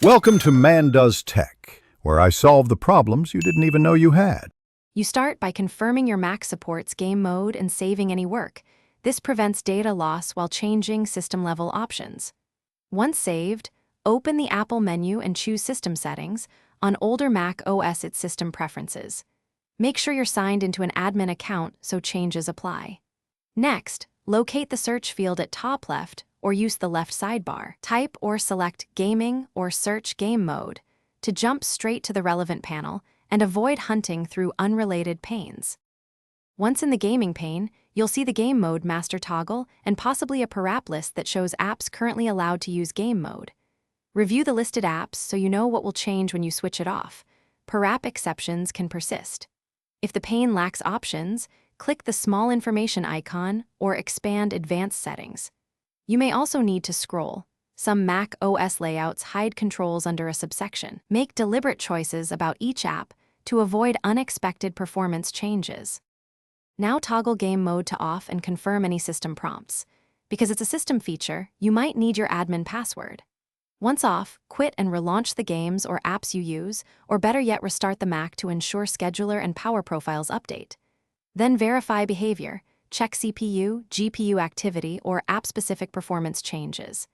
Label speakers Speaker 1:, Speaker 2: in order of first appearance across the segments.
Speaker 1: Welcome to Man Does Tech, where I solve the problems you didn't even know you had.
Speaker 2: You start by confirming your Mac supports game mode and saving any work. This prevents data loss while changing system-level options. Once saved, open the Apple menu and choose System Settings. On older Mac OS, it's System Preferences. Make sure you're signed into an admin account so changes apply. Next, locate the search field at top left or use the left sidebar. Type or select Gaming or Search Game Mode to jump straight to the relevant panel and avoid hunting through unrelated panes. Once in the gaming pane, you'll see the Game Mode Master toggle and possibly a parap list that shows apps currently allowed to use game mode. Review the listed apps so you know what will change when you switch it off. Parap exceptions can persist. If the pane lacks options, click the small information icon or expand Advanced Settings. You may also need to scroll. Some Mac OS layouts hide controls under a subsection. Make deliberate choices about each app to avoid unexpected performance changes. Now toggle game mode to off and confirm any system prompts. Because it's a system feature, you might need your admin password. Once off, quit and relaunch the games or apps you use, or better yet, restart the Mac to ensure scheduler and power profiles update. Then verify behavior. Check CPU, GPU activity, or app-specific performance changes.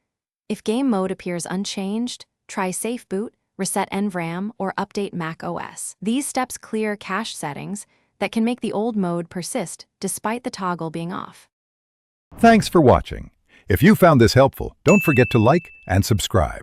Speaker 2: If game mode appears unchanged, try Safe Boot, reset NVRAM, or update Mac OS. These steps clear cache settings that can make the old mode persist despite the toggle being off.
Speaker 1: Thanks for watching. If you found this helpful, don't forget to like and subscribe.